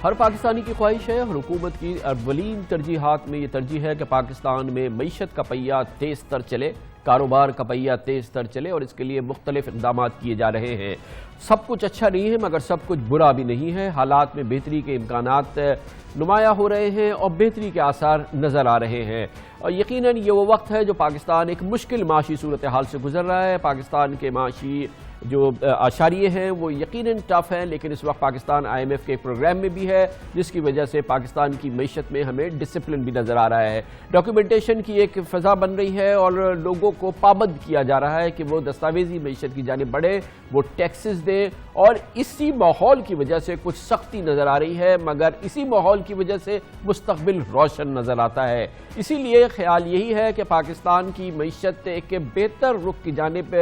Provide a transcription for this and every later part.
ہر پاکستانی کی خواہش ہے اور حکومت کی اولین ترجیحات میں یہ ترجیح ہے کہ پاکستان میں معیشت کا پہیہ تیز تر چلے، کاروبار کا پہیہ تیز تر چلے، اور اس کے لیے مختلف اقدامات کیے جا رہے ہیں۔ سب کچھ اچھا نہیں ہے مگر سب کچھ برا بھی نہیں ہے، حالات میں بہتری کے امکانات نمایاں ہو رہے ہیں اور بہتری کے آثار نظر آ رہے ہیں، اور یقیناً یہ وہ وقت ہے جو پاکستان ایک مشکل معاشی صورتحال سے گزر رہا ہے۔ پاکستان کے معاشی جو اشاریے ہیں وہ یقیناً ٹف ہیں، لیکن اس وقت پاکستان IMF کے ایک پروگرام میں بھی ہے جس کی وجہ سے پاکستان کی معیشت میں ہمیں ڈسپلن بھی نظر آ رہا ہے، ڈاکیومنٹیشن کی ایک فضا بن رہی ہے اور لوگوں کو پابند کیا جا رہا ہے کہ وہ دستاویزی معیشت کی جانب بڑھے، وہ ٹیکسز دیں، اور اسی ماحول کی وجہ سے کچھ سختی نظر آ رہی ہے مگر اسی ماحول کی وجہ سے مستقبل روشن نظر آتا ہے۔ اسی لیے خیال یہی ہے کہ پاکستان کی معیشت ایک بہتر رخ کی جانب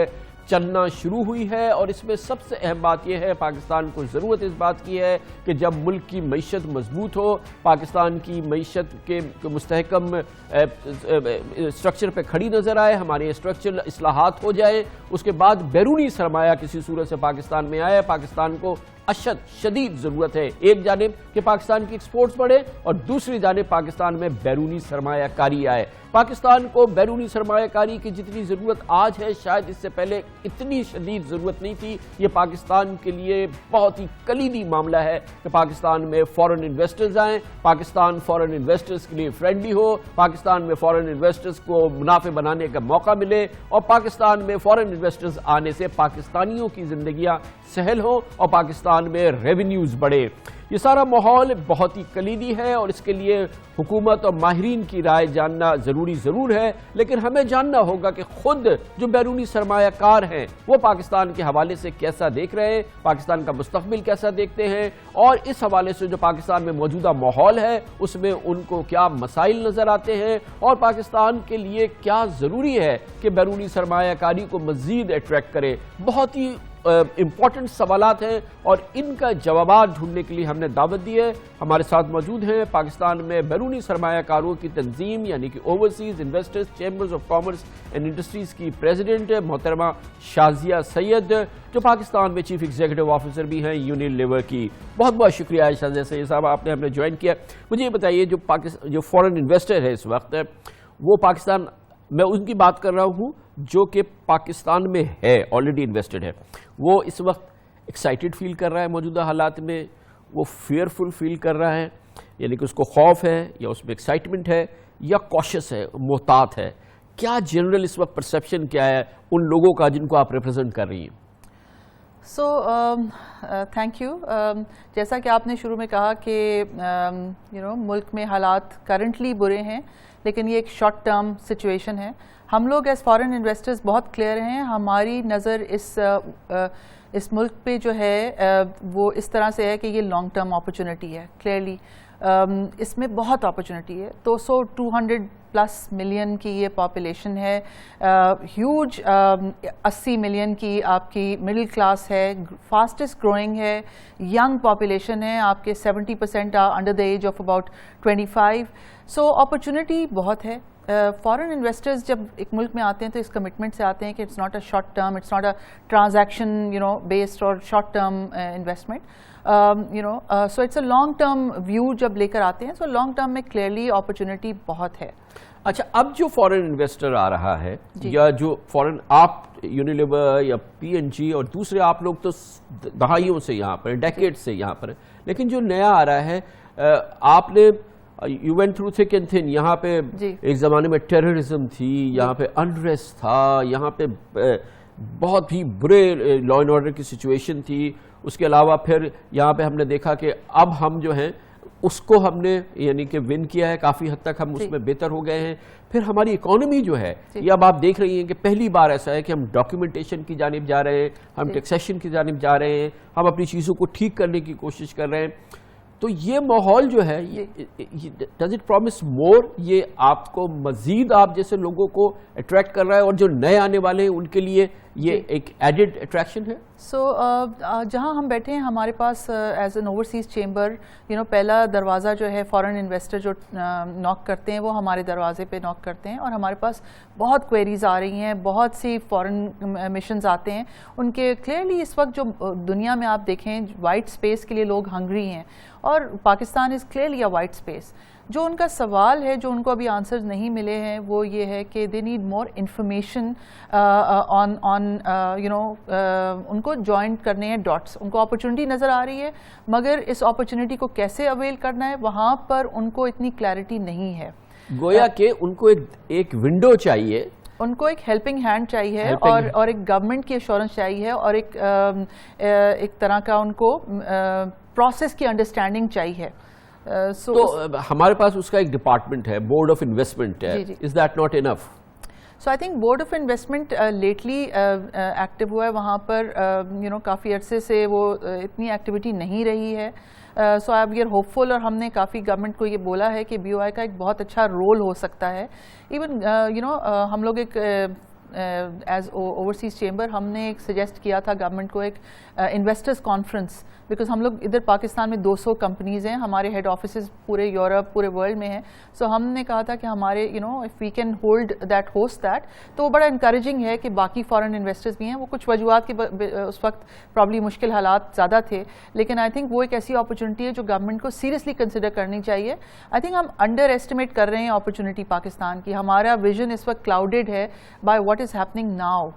چلنا شروع ہوئی ہے، اور اس میں سب سے اہم بات یہ ہے پاکستان کو ضرورت اس بات کی ہے کہ جب ملک کی معیشت مضبوط ہو، پاکستان کی معیشت کے مستحکم اسٹرکچر پہ کھڑی نظر آئے، ہمارے اسٹرکچرل اصلاحات ہو جائے، اس کے بعد بیرونی سرمایہ کسی صورت سے پاکستان میں آئے۔ پاکستان کو شدید ضرورت ہے ایک جانب کہ پاکستان کی ایکسپورٹس بڑھے اور دوسری جانب پاکستان میں بیرونی سرمایہ کاری آئے۔ پاکستان کو بیرونی سرمایہ کاری کی جتنی ضرورت آج ہے شاید اس سے پہلے اتنی شدید ضرورت نہیں تھی۔ یہ پاکستان کے لیے بہت ہی کلیدی معاملہ ہے کہ پاکستان میں فورن انویسٹرز آئیں، پاکستان فورن انویسٹرز کے لیے فرینڈلی ہو، پاکستان میں فورن انویسٹرز کو منافع بنانے کا موقع ملے، اور پاکستان میں فورن انویسٹرز آنے سے پاکستانیوں کی زندگیاں سہل ہوں اور پاکستان میں ریونیوز بڑھے۔ یہ سارا ماحول بہت ہی کلیدی ہے اور اس کے لیے حکومت اور ماہرین کی رائے جاننا ضرور ہے، لیکن ہمیں جاننا ہوگا کہ خود جو بیرونی سرمایہ کار ہیں وہ پاکستان کے حوالے سے کیسا دیکھ رہے ہیں، پاکستان کا مستقبل کیسا دیکھتے ہیں، اور اس حوالے سے جو پاکستان میں موجودہ ماحول ہے اس میں ان کو کیا مسائل نظر آتے ہیں، اور پاکستان کے لیے کیا ضروری ہے کہ بیرونی سرمایہ کاری کو مزید اٹریکٹ کرے۔ بہت ہی امپورٹنٹ سوالات ہیں اور ان کا جوابات ڈھونڈنے کے لیے ہم نے دعوت دی ہے۔ ہمارے ساتھ موجود ہیں پاکستان میں بیرونی سرمایہ کاروں کی تنظیم یعنی کہ overseas investors chambers of commerce and industries کی پریزیڈنٹ محترمہ شازیہ سید، جو پاکستان میں چیف ایگزیکٹو آفیسر بھی ہیں یونیلیور کی۔ بہت بہت شکریہ شازیہ سید صاحب، آپ نے ہمیں جوائن کیا۔ مجھے یہ بتائیے جو فورن انویسٹر ہے اس وقت وہ پاکستان، میں ان کی بات کر رہا ہوں جو کہ پاکستان میں ہے، آلریڈی انویسٹڈ ہے، وہ اس وقت ایکسائٹڈ فیل کر رہا ہے موجودہ حالات میں، وہ فیئرفل فیل کر رہا ہے، یعنی کہ اس کو خوف ہے یا اس میں ایکسائٹمنٹ ہے یا کوشس ہے، محتاط ہے؟ کیا جنرل اس وقت پرسیپشن کیا ہے ان لوگوں کا جن کو آپ ریپرزینٹ کر رہی ہیں؟ Thank you. جیسا کہ آپ نے شروع میں کہا کہ ملک میں حالات کرنٹلی برے ہیں، لیکن یہ ایک شارٹ ٹرم سچویشن ہے۔ ہم لوگ ایز فارن انویسٹرز بہت کلیئر ہیں، ہماری نظر اس ملک پہ جو ہے وہ اس طرح سے ہے کہ یہ لانگ ٹرم اپرچونٹی ہے، کلیئرلی اس میں بہت اپرچونٹی ہے۔ 200 ملین کی یہ پاپولیشن ہے، ہیوج 80 ملین کی آپ کی مڈل کلاس ہے، فاسٹسٹ گروئنگ ہے، ینگ پاپولیشن ہے، آپ کے 70% under the age of about 25۔ So opportunity بہت ہے۔ فارن انویسٹرز جب ایک ملک میں آتے ہیں تو اس کمٹمنٹ سے آتے ہیں کہ it's not a short term, it's not a transaction based اور short term investment, so it's a long term view جب لے کر آتے ہیں، سو لانگ ٹرم میں کلیئرلی اپرچونٹی بہت ہے۔ اچھا، اب جو فورن انویسٹر آ رہا ہے یا جو فورن، آپ یونیلیور یا PNG اور دوسرے آپ لوگ تو دہائیوں سے یہاں پر، ڈیکیڈ سے یہاں پر، لیکن جو نیا آ رہا ہے آپ نے you went through thick and thin، یہاں پہ ایک زمانے میں ٹیررزم تھی، یہاں پہ انریسٹ تھا، یہاں پہ بہت ہی برے لا اینڈ آرڈر کی سچویشن تھی، اس کے علاوہ پھر یہاں پہ ہم نے دیکھا کہ اب ہم جو ہیں اس کو ہم نے یعنی کہ ون کیا ہے، کافی حد تک ہم اس میں بہتر ہو گئے ہیں۔ پھر ہماری اکانومی جو ہے یہ اب آپ دیکھ رہی ہیں کہ پہلی بار ایسا ہے کہ ہم ڈاکیومنٹیشن کی جانب جا رہے ہیں، ہم ٹیکسیشن کی جانب جا رہے ہیں، ہم اپنی چیزوں کو ٹھیک کرنے کی کوشش کر رہے ہیں۔ تو یہ ماحول جو ہے ڈز اٹ پرومس مور، یہ آپ کو مزید آپ جیسے لوگوں کو اٹریکٹ کر رہا ہے، اور جو نئے آنے والے ہیں ان کے لیے یہ ایک ایڈڈ اٹریکشن ہے؟ سو جہاں ہم بیٹھے ہیں ہمارے پاس ایز این اوورسیز چیمبر پہلا دروازہ جو ہے فارن انویسٹر جو ناک کرتے ہیں وہ ہمارے دروازے پہ ناک کرتے ہیں، اور ہمارے پاس بہت کوئریز آ رہی ہیں، بہت سی فارن مشنز آتے ہیں ان کے. کلیئرلی اس وقت جو دنیا میں آپ دیکھیں وائٹ اسپیس کے لیے لوگ ہنگری ہیں، اور Pakistan is clearly a white space. جو ان کا سوال ہے جو ان کو ابھی آنسرز نہیں ملے ہیں وہ یہ ہے کہ they need more information on ان کو جوائن کرنے ہیں ڈاٹس. ان کو اپرچونٹی نظر آ رہی ہے مگر اس اپرچونٹی کو کیسے اویل کرنا ہے وہاں پر ان کو اتنی کلیئرٹی نہیں ہے. گویا کہ ان کو ایک ونڈو چاہیے، ان کو ایک ہیلپنگ ہینڈ چاہیے اور ایک گورنمنٹ کی ایشورنس چاہیے اور ایک طرح کا ان کو پروسیس کی انڈرسٹینڈنگ چاہیے. تو ہمارے پاس اس کا ایک ڈپارٹمنٹ ہے، بورڈ آف انویسٹمنٹ ہے. Is that not enough? So I think board of investment lately active ہوا ہے وہاں پر. کافی عرصے سے وہ اتنی ایکٹیویٹی نہیں رہی ہے. So I we are hope فل، اور ہم نے کافی گورنمنٹ کو یہ بولا ہے کہ BOI کا ایک بہت اچھا رول ہو سکتا ہے. ایون ہم لوگ ایک ایز اوورسیز چیمبر ہم نے ایک سجیسٹ کیا تھا گورنمنٹ کو ایک انویسٹرز کانفرنس، بیکاز ہم لوگ ادھر پاکستان میں 200 کمپنیز ہیں، ہمارے ہیڈ آفیسز پورے یورپ پورے ورلڈ میں ہیں. سو ہم نے کہا تھا کہ ہمارے if we can hold host that تو وہ بڑا انکریجنگ ہے کہ باقی فارن انویسٹرز بھی ہیں. وہ کچھ وجوہات کے اس وقت پرابلی مشکل حالات زیادہ تھے، لیکن آئی تھنک وہ ایک ایسی اپرچونٹی ہے جو گورنمنٹ کو سیریسلی کنسیڈر کرنی چاہیے. آئی تھنک ہم انڈر ایسٹیمیٹ کر رہے ہیں اپرچونٹی پاکستان کی. ہمارا ویژن اس وقت کلاؤڈیڈ ہے by what is happening now.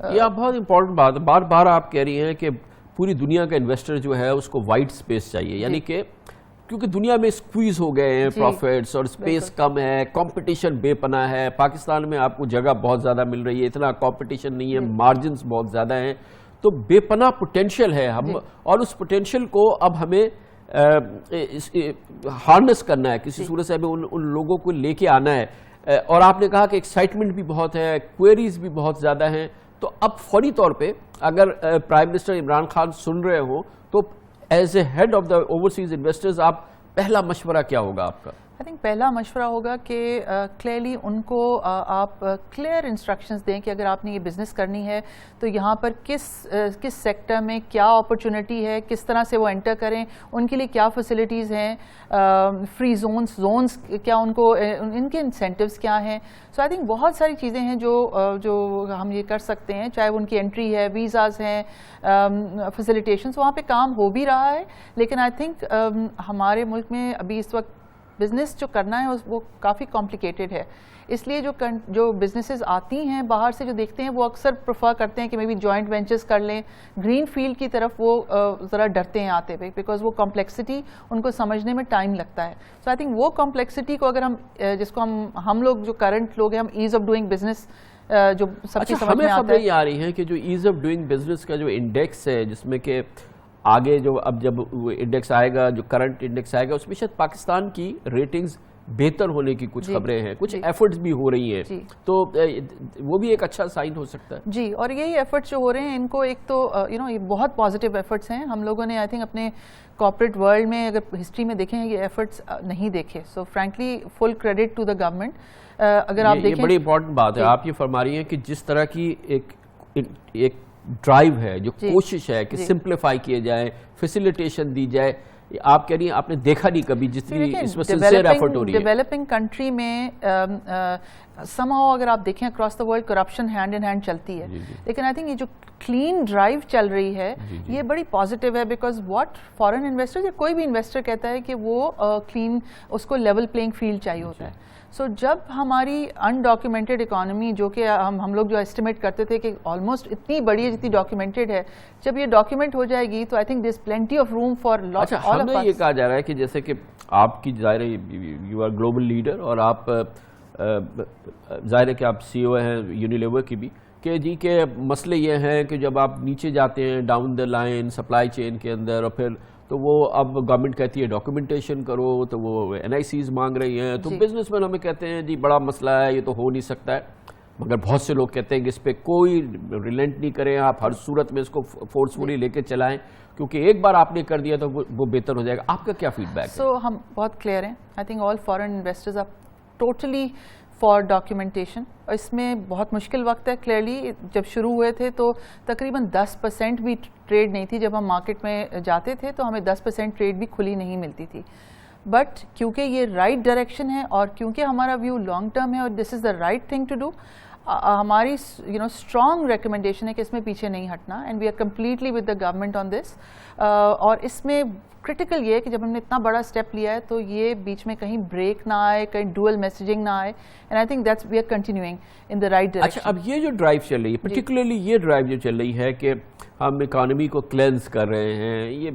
یہ بہت امپورٹنٹ بات ہے. بار بار آپ کہہ رہی ہیں کہ پوری دنیا کا انویسٹر جو ہے اس کو وائٹ سپیس چاہیے، یعنی کہ کیونکہ دنیا میں اسکویز ہو گئے ہیں پروفٹس اور سپیس کم ہے، کمپٹیشن بے پناہ ہے. پاکستان میں آپ کو جگہ بہت زیادہ مل رہی ہے، اتنا کمپٹیشن نہیں ہے، مارجنز بہت زیادہ ہیں، تو بے پناہ پوٹینشیل ہے. ہم اور اس پوٹینشیل کو اب ہمیں ہارنس کرنا ہے کسی صورت سے، ہمیں ان لوگوں کو لے کے آنا ہے. اور آپ نے کہا کہ ایکسائٹمنٹ بھی بہت ہے، کوئریز بھی بہت زیادہ ہیں. تو اب فوری طور پہ اگر پرائم منسٹر عمران خان سن رہے ہوں تو as a head of the overseas investors آپ پہلا مشورہ کیا ہوگا آپ کا؟ آئی تھنک پہلا مشورہ ہوگا کہ کلیئرلی ان کو آپ کلیئر انسٹرکشنز دیں کہ اگر آپ نے یہ بزنس کرنی ہے تو یہاں پر کس سیکٹر میں کیا اپرچونٹی ہے، کس طرح سے وہ انٹر کریں، ان کے لیے کیا فیسلٹیز ہیں، فری زونز کیا ان کو، ان کے انسینٹیوز کیا ہیں. سو آئی تھنک بہت ساری چیزیں ہیں جو ہم یہ کر سکتے ہیں، چاہے ان کی انٹری ہے، ویزاز ہیں، فیسیلیٹیشنز، وہاں پہ کام ہو بھی رہا ہے. لیکن آئی تھنک ہمارے ملک میں ابھی اس وقت بزنس جو کرنا ہے وہ کافی کمپلیکیٹڈ ہے. اس لیے جو بزنسز آتی ہیں باہر سے جو دیکھتے ہیں وہ اکثر پریفر کرتے ہیں کہ مے بی جوائنٹ وینچرز کر لیں. گرین فیلڈ کی طرف وہ ذرا ڈرتے ہیں آتے ہوئے، بیکاز وہ کمپلیکسٹی ان کو سمجھنے میں ٹائم لگتا ہے. سو آئی تھنک وہ کمپلیکسٹی کو اگر جس کو ہم لوگ جو کرنٹ لوگ ہیں ہم ایز آف ڈوئنگ بزنس جو سب کی سمجھ میں آتا ہے. ہمیں خبریں یہ آ رہی ہیں کہ جو ایز آف ڈوئنگ بزنس کا جو انڈیکس ہے، جس میں کہ آگے جب انڈیکس آئے گا، جو کرنٹ انڈیکس آئے گا، اس میں شاید پاکستان کی ریٹنگز بہتر ہونے کی کچھ خبریں ہیں، کچھ ایفرٹس بھی ہو رہی ہیں. تو وہ بھی ایک اچھا سائن ہو سکتا ہے. جی، اور یہی ایفرٹس جو ہو رہے ہیں ان کو ایک تو یہ بہت پازیٹیو ایفرٹس ہیں. ہم لوگوں نے آئی تھنک اپنے کارپوریٹ ورلڈ میں اگر ہسٹری میں دیکھیں یہ ایفرٹس نہیں دیکھے. So frankly full credit to the government. اگر آپ دیکھیں، یہ بڑی امپورٹنٹ بات ہے. آپ یہ فرما رہی ہیں کہ جس طرح کی ایک ڈرائیو ہے، جو کوشش ہے کہ سمپلیفائی کیے جائے، فیسیلیٹیشن دی جائے، آپ کہہ رہی ہیں آپ نے دیکھا نہیں کبھی جتنی اس میں سنسیئر ایفرٹ ہو رہی ہے. ڈیولپنگ کنٹری میں سم ہاؤ اگر آپ دیکھیں across the world corruption hand in hand چلتی ہے. لیکن آئی تھنک یہ جو کلین ڈرائیو چل رہی ہے یہ بڑی پازیٹیو ہے، بیکاز واٹ فارن انویسٹر یا کوئی بھی انویسٹر کہتا ہے کہ وہ کلین، اس کو لیول پلینگ فیلڈ چاہیے ہوتا ہے. سو جب ہماری انڈاکیومنٹڈ اکانومی، جو کہ ہم لوگ جو اسٹیمیٹ کرتے تھے کہ آلموسٹ اتنی بڑی ہے جتنی ڈاکیومنٹڈ ہے، جب یہ ڈاکیومنٹ ہو جائے گی تو I think there is plenty of room for lot all of us. یہ کہا جا رہا ہے کہ جیسے کہ آپ کی ظاہر یو آر گلوبل لیڈر اور آپ ظاہر ہے کہ آپ CEO ہیں یونیلیور کی بھی، کہ جی کہ مسئلے یہ ہیں کہ جب آپ نیچے جاتے ہیں down the line supply chain کے اندر، اور پھر تو وہ اب گورنمنٹ کہتی ہے ڈاکیومنٹیشن کرو، تو وہ NICs مانگ رہی ہیں. تو بزنس مین ہمیں کہتے ہیں جی بڑا مسئلہ ہے، یہ تو ہو نہیں سکتا ہے. مگر بہت سے لوگ کہتے ہیں کہ اس پہ کوئی ریلنٹ نہیں کریں، آپ ہر صورت میں اس کو فورسفلی لے کے چلائیں، کیونکہ ایک بار آپ نے کر دیا تو وہ بہتر ہو جائے گا. آپ کا کیا فیڈ بیک ہے؟ سو ہم بہت کلیئر ہیں. I think all foreign investors are totally for documentation. اس میں بہت مشکل وقت ہے. کلیئرلی جب شروع ہوئے تھے تو تقریباً 10% بھی ٹریڈ نہیں تھی. جب ہم مارکیٹ میں جاتے تھے تو ہمیں 10% ٹریڈ بھی کھلی نہیں ملتی تھی. بٹ کیونکہ یہ رائٹ ڈائریکشن ہے اور کیونکہ ہمارا ویو لانگ ٹرم ہے اور this is the right thing to do, ہماری اسٹرانگ ریکمنڈیشن ہے کہ اس میں پیچھے نہیں ہٹنا, and we are completely with the government on this. اور اس میں کرٹیکل یہ ہے کہ جب ہم نے اتنا بڑا اسٹیپ لیا ہے تو یہ بیچ میں کہیں بریک نہ آئے, کہیں ڈوئل میسیجنگ نہ آئے, and I think that's we are continuing in the right direction. اچھا, اب یہ جو ڈرائیو چل رہی ہے, پرٹیکولرلی یہ ڈرائیو جو چل رہی ہے کہ ہم اکانومی کو کلینز کر رہے ہیں, یہ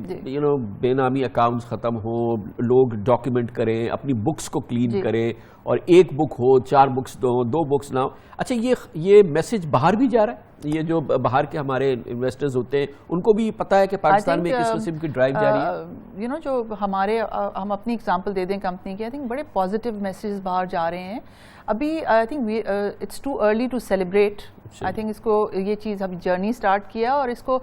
بے نامی اکاؤنٹس ختم ہوں, لوگ ڈاکیومنٹ کریں, اپنی بکس کو کلین کریں, اور ایک بک ہو, 4 بکس دو, 2 بکس نہ ہو. اچھا, یہ میسج باہر بھی جا رہا ہے؟ یہ جو باہر کے ہمارے انویسٹرز ہوتے ہیں ان کو بھی پتا ہے کہ پاکستان میں کس قسم کی ڈرائیو جاری ہے؟ جو ہم اپنی اگزامپل دے دیں کمپنی کی, آئی تھنک بڑے پازیٹیو میسیجز باہر جا رہے ہیں. ابھی I think it's too early to celebrate. I think اس کو یہ چیز ابھی جرنی اسٹارٹ کیا, اور اس کو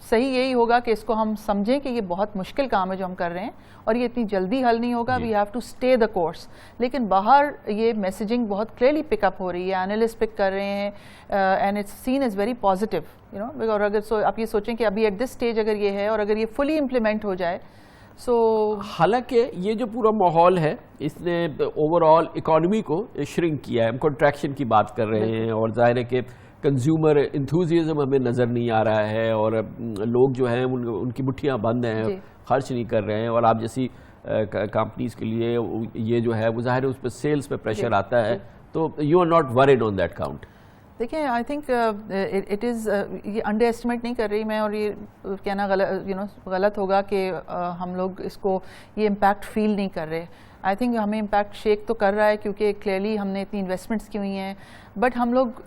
صحیح یہی ہوگا کہ اس کو ہم سمجھیں کہ یہ بہت مشکل کام ہے جو ہم کر رہے ہیں, اور یہ اتنی جلدی حل نہیں ہوگا. We have to stay the course. لیکن باہر یہ میسیجنگ بہت کلیئرلی پک اپ ہو رہی ہے, اینالسٹ پک کر رہے ہیں, and it's seen as very positive. اور اگر آپ یہ سوچیں کہ ابھی ایٹ دس اسٹیج اگر یہ ہے اور اگر یہ فلی امپلیمنٹ ہو جائے, حالانکہ یہ جو پورا ماحول ہے اس نے اوور آل اکانومی کو شرنک کیا ہے. ہم کنٹریکشن کی بات کر رہے ہیں, اور ظاہر ہے کہ کنزیومر انتھوزیزم ہمیں نظر نہیں آ رہا ہے, اور لوگ جو ہیں ان کی مٹھیاں بند ہیں, خرچ نہیں کر رہے ہیں. اور آپ جیسی کمپنیز کے لیے یہ جو ہے وہ ظاہر ہے اس پہ سیلز پہ پریشر آتا ہے, تو you are not worried on that count. دیکھیں, آئی تھنک اٹ از, یہ انڈر ایسٹیمیٹ نہیں کر رہی میں, اور یہ کہنا غلط ہوگا کہ ہم لوگ اس کو یہ امپیکٹ فیل نہیں کر رہے. آئی تھنک ہمیں امپیکٹ شیک تو کر رہا ہے کیونکہ کلیئرلی ہم نے اتنی انویسٹمنٹس کی ہوئی ہیں, بٹ ہم لوگ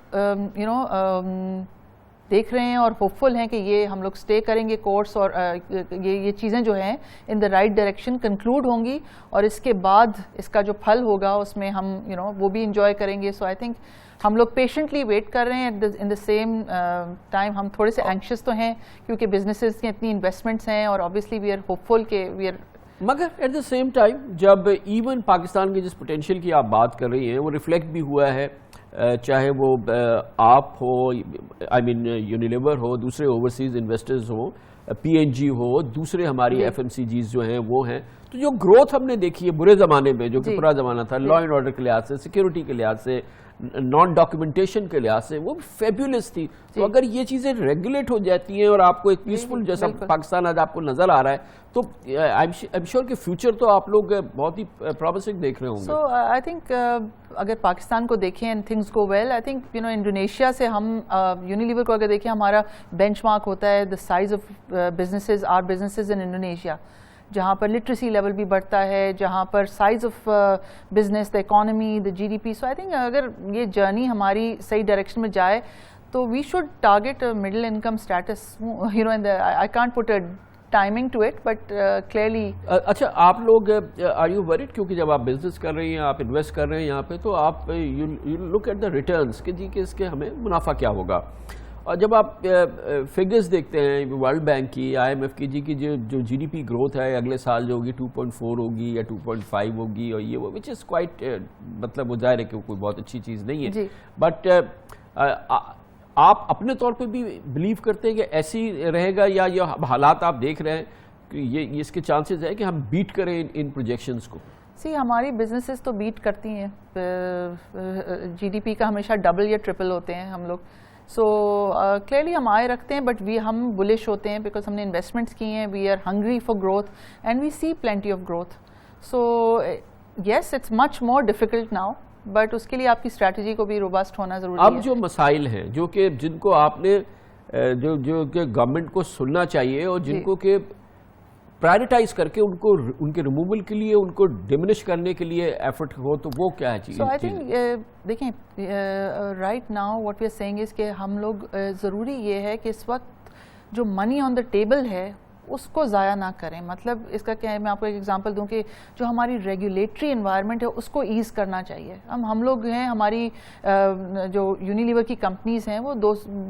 دیکھ رہے ہیں اور ہوپ فل ہیں کہ یہ ہم لوگ اسٹے کریں گے کورس, اور یہ چیزیں جو ہیں ان دا رائٹ ڈائریکشن کنکلوڈ ہوں گی, اور اس کے بعد اس کا جو پھل ہوگا اس میں ہم وہ بھی انجوائے کریں گے. سو آئی تھنک ہم لوگ پیشنٹلی ویٹ کر رہے ہیں. ان دا سیم ٹائم ہم تھوڑے سے اینکشس تو ہیں کیونکہ بزنسز کی اتنی انویسٹمنٹس ہیں, اور آبویسلی وی آر ہوپ فل کہ وی آر, مگر ایٹ دا سیم ٹائم جب ایون پاکستان کے جس پوٹینشیل کی آپ بات کر رہی ہیں وہ ریفلیکٹ بھی ہوا ہے, چاہے وہ آپ ہو, آئی مین یونیلیور ہو, دوسرے اوورسیز انویسٹرز ہوں, پی این جی ہو, دوسرے ہماری ایف ایم سی جیز جو ہیں وہ ہیں, تو جو گروتھ ہم نے دیکھی ہے برے زمانے میں, جو کہ برا زمانہ تھا لا اینڈ آرڈر کے لحاظ سے, سیکیورٹی کے لحاظ سے, نان ڈاکیومنٹیشن کے لحاظ سے, وہ فیبولس تھی. تو اگر یہ چیزیں ریگولیٹ ہو جاتی ہیں اور آپ کو ایک پیسفل جیسا پاکستان آج آپ کو نظر آ رہا ہے, تو آئی ایم شیور کہ فیوچر تو آپ لوگ بہت ہی پرومسنگ دیکھ رہے ہوں گے. سو آئی تھنک اگر پاکستان کو دیکھیں and things go well, I think Indonesia سے ہم یونیلیور کو اگر دیکھیں, ہمارا بینچ مارک ہوتا ہے the size of businesses, are businesses in Indonesia, جہاں پر لٹریسی لیول بھی بڑھتا ہے, جہاں پر size of business, the economy, the G D P. So I think اگر یہ جرنی ہماری صحیح ڈائریکشن میں جائے تو we should target middle income status. I can't put a timing to it, but clearly. اچھا, آپ لوگ آر یو ورڈ, کیونکہ جب آپ بزنس کر رہی ہیں, آپ انویسٹ کر رہے ہیں یہاں پہ, تو آپ you look at the returns کہ جی کہ اس کے ہمیں منافع کیا ہوگا. اور جب آپ فگرز دیکھتے ہیں ورلڈ بینک کی, آئی ایم ایف کی, جی کی جو جی ڈی پی گروتھ ہے اگلے سال جو ہوگی 2.4 ہوگی یا 2.5 ہوگی, اور یہ وچ از کوائٹ, مطلب وہ ظاہر ہے کہ کوئی بہت اچھی چیز نہیں ہے, بٹ آپ اپنے طور پہ بھی بلیو کرتے ہیں کہ ایسی رہے گا, یا یہ حالات آپ دیکھ رہے ہیں کہ یہ اس کے چانسز ہے کہ ہم بیٹ کریں ان پروجیکشنز کو؟ ہماری بزنسز تو بیٹ کرتی ہیں, جی ڈی پی کا ہمیشہ ڈبل یا ٹرپل ہوتے ہیں ہم لوگ. سو کلیئرلی ہم آئے رکھتے ہیں, بٹ ہم بلش ہوتے ہیں بیکاز ہم نے انویسٹمنٹس کی ہیں. We are hungry for growth and we see plenty of growth. So yes, it's much more difficult now, but اس کے لیے آپ کی اسٹریٹجی کو بھی روبسٹ ہونا ضروری ہے. اب جو مسائل ہیں جو کہ جن کو آپ نے جو کہ گورنمنٹ کو سننا چاہیے, اور جن کو کہ پرائرٹائز کر کے ان کے ریموول کے لیے, ان کو ڈیمنش کرنے کے لیے ایفرٹ ہو, تو وہ کیا ہے چیز؟ سو آئی تھنک دیکھیں, right now what we are seeing is کہ ہم لوگ ضروری یہ ہے کہ اس وقت جو منی آن دا ٹیبل ہے اس کو ضائع نہ کریں. مطلب اس کا کیا ہے, میں آپ کو ایک ایگزامپل دوں کہ جو ہماری ریگولیٹری انوائرمنٹ ہے اس کو ایز کرنا چاہیے. ہم لوگ ہیں, ہماری جو یونیلیور کی کمپنیز ہیں وہ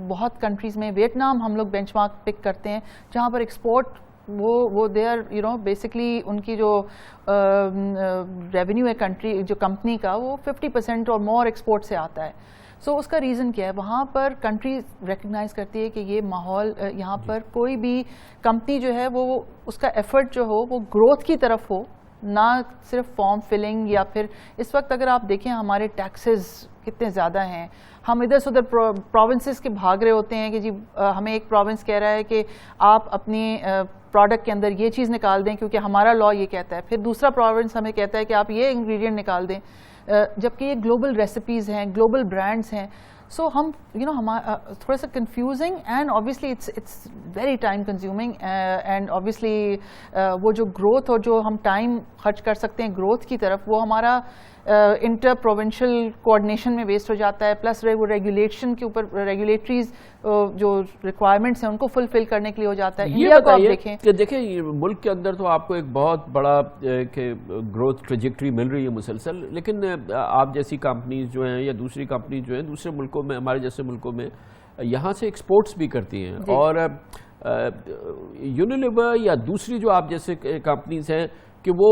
بہت کنٹریز میں, ویتنام ہم لوگ بینچ مارک پک کرتے ہیں جہاں پر ایکسپورٹ وہ they are you know basically ان کی جو ریونیو ہے کنٹری جو کمپنی کا وہ 50% اور مور ایکسپورٹ سے آتا ہے. سو اس کا ریزن کیا ہے؟ وہاں پر کنٹری ریکگنائز کرتی ہے کہ یہ ماحول یہاں پر کوئی بھی کمپنی جو ہے وہ اس کا ایفرٹ جو ہو وہ گروتھ کی طرف ہو, نہ صرف فارم فلنگ. یا پھر اس وقت اگر آپ دیکھیں ہمارے ٹیکسز کتنے زیادہ ہیں, ہم ادھر سے ادھر پروونسز کے بھاگ رہے ہوتے ہیں کہ جی ہمیں ایک پروونس کہہ رہا ہے کہ آپ اپنی پروڈکٹ کے اندر یہ چیز نکال دیں کیونکہ ہمارا لا یہ کہتا ہے, پھر دوسرا پروونس ہمیں کہتا ہے کہ آپ یہ انگریڈینٹ نکال دیں, جبکہ یہ گلوبل ریسیپیز ہیں, گلوبل برانڈس ہیں. سو ہم تھوڑا سا confusing and obviously it's very time consuming, and obviously وہ جو گروتھ اور جو ہم ٹائم خرچ کر سکتے ہیں گروتھ کی طرف وہ ہمارا انٹر پروونشل کوآرڈینیشن میں ویسٹ ہو جاتا ہے, پلس وہ ریگولیشن کے اوپر ریگولیٹریز جو ریکوائرمنٹس ہیں ان کو فلفل کرنے کے لیے ہو جاتا ہے. انڈیا کو آپ دیکھیں کہ دیکھیں ملک کے اندر تو آپ کو ایک بہت بڑا گروتھ ٹریجیکٹری مل رہی ہے مسلسل, لیکن آپ جیسی کمپنیز جو ہیں یا دوسری کمپنیز جو ہیں دوسرے ملکوں میں, ہمارے جیسے ملکوں میں یہاں سے ایکسپورٹس بھی کرتی ہیں, اور یونیلیور یا دوسری جو آپ جیسے کمپنیز ہیں کہ وہ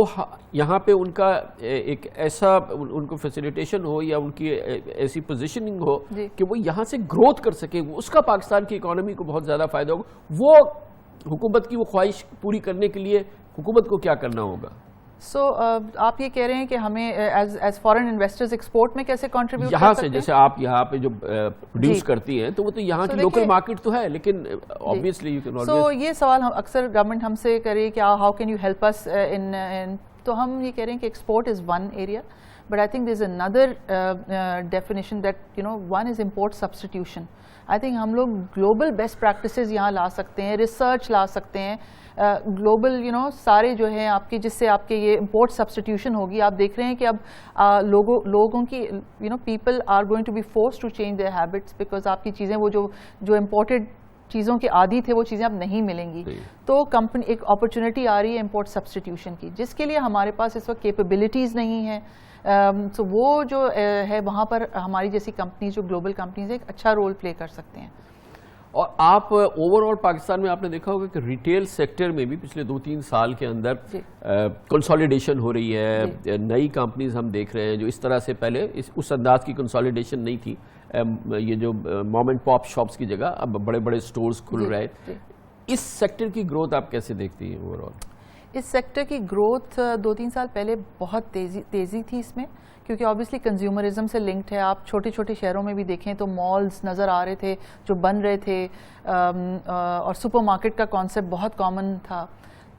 یہاں پہ ان کا ایک ایسا ان کو فیسیلیٹیشن ہو یا ان کی ایسی پوزیشننگ ہو کہ وہ یہاں سے گروتھ کر سکے, اس کا پاکستان کی اکانومی کو بہت زیادہ فائدہ ہوگا. وہ حکومت کی وہ خواہش پوری کرنے کے لیے حکومت کو کیا کرنا ہوگا؟ سو آپ یہ کہہ رہے ہیں کہ ہمیں ایز فارن انویسٹرز ایکسپورٹ میں کیسے کنٹریبیوٹ یہاں سے, جیسے آپ یہاں پہ جو پروڈیوس کرتی ہیں تو وہ تو یہاں کی لوکل مارکیٹ تو ہے, لیکن obviously you can always. سو یہ سوال اکثر گورنمنٹ ہم سے کرے کہ how can you help us in, تو ہم یہ کہہ رہے ہیں کہ export is one area, but I think there is another definition that one is import substitution. I think ہم لوگ گلوبل بیسٹ پریکٹسز یہاں لا سکتے ہیں, ریسرچ لا سکتے ہیں, گلوبل سارے جو ہیں آپ کی, جس سے آپ کے یہ امپورٹ سبسٹیٹیوشن ہوگی. آپ دیکھ رہے ہیں کہ اب لوگوں کی people are going to be force to change their habits, because آپ کی چیزیں وہ جو امپورٹڈ چیزوں کے عادی تھے وہ چیزیں اب نہیں ملیں گی. تو کمپنی ایک اپرچونٹی آ رہی ہے امپورٹ سبسٹیٹیوشن کی, جس کے لیے ہمارے پاس اس وقت کیپیبلٹیز نہیں ہیں. سو وہ جو ہے وہاں پر ہماری جیسی کمپنیز جو گلوبل کمپنیز ہیں ایک اچھا رول پلے کر سکتے ہیں. اور آپ اوور آل پاکستان میں آپ نے دیکھا ہوگا کہ ریٹیل سیکٹر میں بھی پچھلے 2-3 سال کے اندر کنسالیڈیشن ہو رہی ہے, نئی کمپنیز ہم دیکھ رہے ہیں جو اس طرح سے پہلے اس انداز کی کنسالیڈیشن نہیں تھی. یہ جو موم اینڈ پاپ شاپس کی جگہ اب بڑے بڑے سٹورز کھل رہے ہیں. اس سیکٹر کی گروتھ آپ کیسے دیکھتی ہیں اوور آل؟ اس سیکٹر کی گروتھ 2-3 سال پہلے بہت تیزی تھی اس میں, کیونکہ آبویسلی کنزیومرزم سے لنکڈ ہے. آپ چھوٹے چھوٹے شہروں میں بھی دیکھیں تو مالز نظر آ رہے تھے جو بن رہے تھے, اور سپر مارکیٹ کا کانسیپٹ بہت کامن تھا.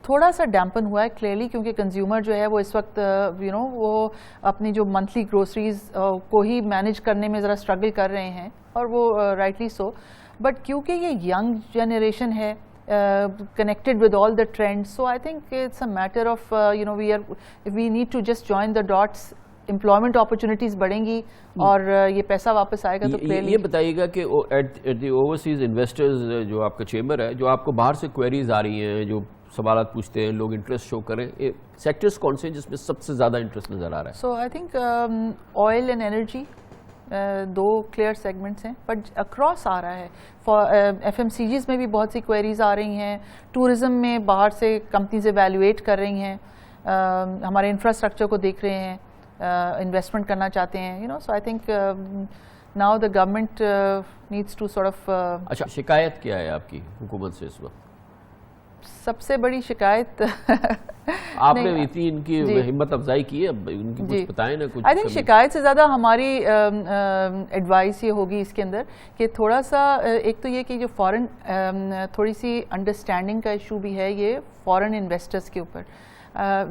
تھوڑا سا ڈیمپن ہوا ہے کلیئرلی, کیونکہ کنزیومر جو ہے وہ اس وقت وہ اپنی جو منتھلی گروسریز کو ہی مینیج کرنے میں ذرا اسٹرگل کر رہے ہیں, اور وہ رائٹلی سو. بٹ کیونکہ یہ ینگ جنریشن ہے, connected with all the trends, so I think it's a matter of we need to just join the dots. employment opportunities بڑھیں گی اور یہ پیسہ واپس آئے گا. تو یہ بتائیے گا کہ ایٹ دی اوورسیز انویسٹرز جو آپ کا چیمبر ہے, جو آپ کو باہر سے کوئریز آ رہی ہیں, جو سوالات پوچھتے ہیں لوگ, انٹرسٹ شو کریں, سیکٹرز کون سے ہیں جس میں سب سے زیادہ انٹرسٹ نظر آ رہا ہے؟ So I think oil and energy 2 clear segments ہیں, بٹ اکراس آ رہا ہے. ایف ایم سی جیز میں بھی بہت سی کوئریز آ رہی ہیں, ٹورزم میں باہر سے کمپنیز ایویلویٹ کر رہی ہیں, ہمارے انفراسٹرکچر کو دیکھ رہے ہیں, انویسٹمنٹ کرنا چاہتے ہیں. So I think now the government needs to sort of. اچھا, شکایت کیا ہے آپ کی حکومت سے اس وقت؟ سب سے بڑی شکایت آپ نے اتنی ان کی ہمت افزائی کی ہے, اب ان کی کچھ بتائیں نا کچھ. آئی تھنک شکایت سے زیادہ ہماری ایڈوائس یہ ہوگی اس کے اندر کہ تھوڑا سا, ایک تو یہ کہ جو فارن تھوڑی سی انڈرسٹینڈنگ کا ایشو بھی ہے یہ فارن انویسٹرز کے اوپر.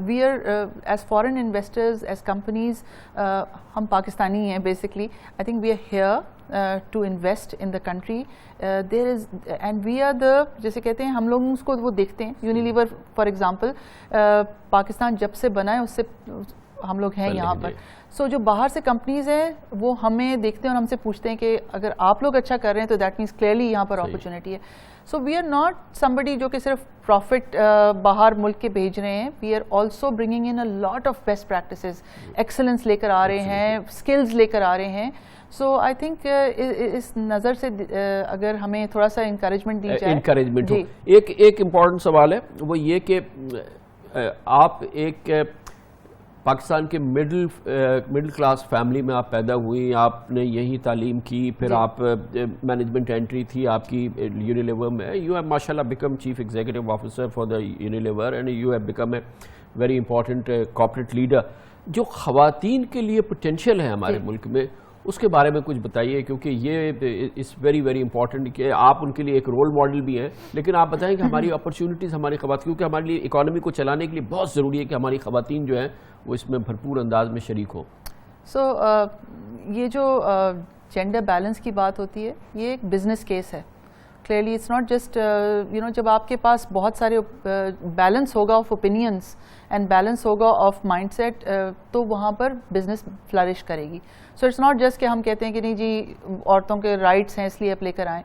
We are as foreign investors, as companies, ہم پاکستانی ہیں basically. I think we are here to invest in the country. There is and we are the, جیسے کہتے ہیں ہم لوگ اس کو وہ دیکھتے ہیں. یونیلیور فار ایگزامپل پاکستان جب سے بنا ہے اس سے ہم لوگ ہیں یہاں پر. سو جو باہر سے کمپنیز ہیں وہ ہمیں دیکھتے ہیں اور ہم سے پوچھتے ہیں کہ اگر آپ لوگ اچھا کر رہے ہیں تو دیٹ مینس کلیئرلی یہاں پر اپرچونیٹی ہے. سو وی آر ناٹ somebody جو کہ صرف پروفٹ باہر ملک کے بھیج رہے ہیں, we are also bringing in a lot of best practices, excellence لے کر آ رہے ہیں, اسکلز لے کر آ رہے ہیں. سو آئی تھنک اس نظر سے اگر ہمیں تھوڑا سا انکریجمنٹ دی جائے. انکریجمنٹ ایک امپورٹنٹ سوال ہے, وہ یہ کہ آپ ایک پاکستان کے مڈل کلاس فیملی میں آپ پیدا ہوئی, آپ نے یہی تعلیم کی, پھر آپ مینجمنٹ انٹری تھی آپ کی یونیلیور میں, یو ہیو ماشاء اللہ become chief executive officer for the Unilever and you have become a very important corporate leader. جو خواتین کے لیے پوٹینشیل ہے ہمارے ملک میں, اس کے بارے میں کچھ بتائیے, کیونکہ یہ اس ویری ویری امپورٹنٹ کہ آپ ان کے لیے ایک رول ماڈل بھی ہیں, لیکن آپ بتائیں کہ ہماری اپرچونٹیز ہماری خواتین, کیونکہ ہمارے لیے اکانومی کو چلانے کے لیے بہت ضروری ہے کہ ہماری خواتین جو ہیں وہ اس میں بھرپور انداز میں شریک ہوں. سو یہ جو جینڈر بیلنس کی بات ہوتی ہے, یہ ایک بزنس کیس ہے. کلیئرلی اٹس ناٹ جسٹ جب آپ کے پاس بہت سارے بیلنس ہوگا آف اوپینینس اینڈ بیلنس ہوگا آف مائنڈ سیٹ, تو وہاں پر بزنس فلرش کرے گی. سو اٹس ناٹ جسٹ کہ ہم کہتے ہیں کہ نہیں جی عورتوں کے رائٹس ہیں اس لیے آپ لے کر آئیں.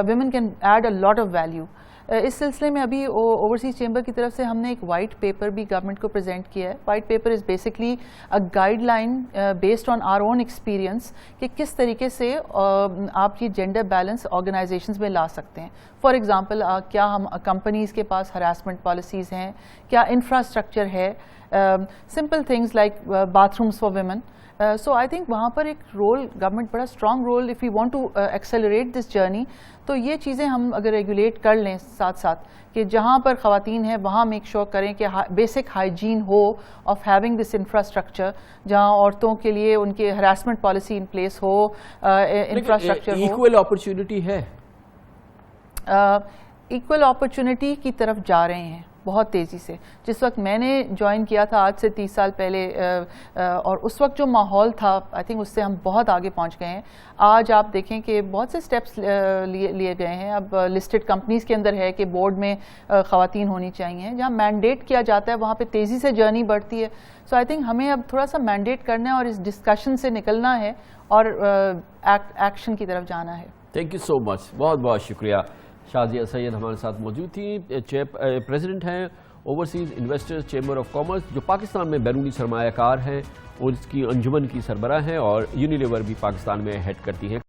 Women can add a lot of value. اس سلسلے میں ابھی اوورسیز چیمبر کی طرف سے ہم نے ایک وائٹ پیپر بھی گورنمنٹ کو پریزنٹ کیا ہے. White paper is basically a guide line based on our own experience کہ کس طریقے سے آپ یہ جینڈر بیلنس آرگنائزیشنز میں لا سکتے ہیں. فار ایگزامپل کیا ہم کمپنیز کے پاس ہراسمنٹ پالیسیز ہیں, کیا انفراسٹرکچر ہے, simple things like bathrooms for women. So I think وہاں پر ایک رول گورنمنٹ بڑا strong role, if you want to accelerate this journey, تو یہ چیزیں ہم اگر ریگولیٹ کر لیں ساتھ ساتھ کہ جہاں پر خواتین ہیں وہاں میک شور کریں کہ basic hygiene who of having this infrastructure, جہاں عورتوں کے لیے ان کے harassment policy in place who, infrastructure who. Equal opportunity ہے, ایکول اپرچونٹی کی طرف جا رہے ہیں بہت تیزی سے. جس وقت میں نے جوائن کیا تھا آج سے 30 سال پہلے, اور اس وقت جو ماحول تھا آئی تھنک اس سے ہم بہت آگے پہنچ گئے ہیں. آج آپ دیکھیں کہ بہت سے سٹیپس لیے گئے ہیں. اب لسٹڈ کمپنیز کے اندر ہے کہ بورڈ میں خواتین ہونی چاہیے, جہاں مینڈیٹ کیا جاتا ہے وہاں پہ تیزی سے جرنی بڑھتی ہے. سو آئی تھنک ہمیں اب تھوڑا سا مینڈیٹ کرنا ہے اور اس ڈسکشن سے نکلنا ہے اور ایکشن کی طرف جانا ہے. تھینک یو سو مچ, بہت بہت شکریہ. شازیہ سید ہمارے ساتھ موجود تھیں, پریزیڈنٹ ہیں overseas investors chamber of commerce, جو پاکستان میں بیرونی سرمایہ کار ہیں اور اس کی انجمن کی سربراہ ہیں, اور یونیلیور بھی پاکستان میں ہیڈ کرتی ہیں.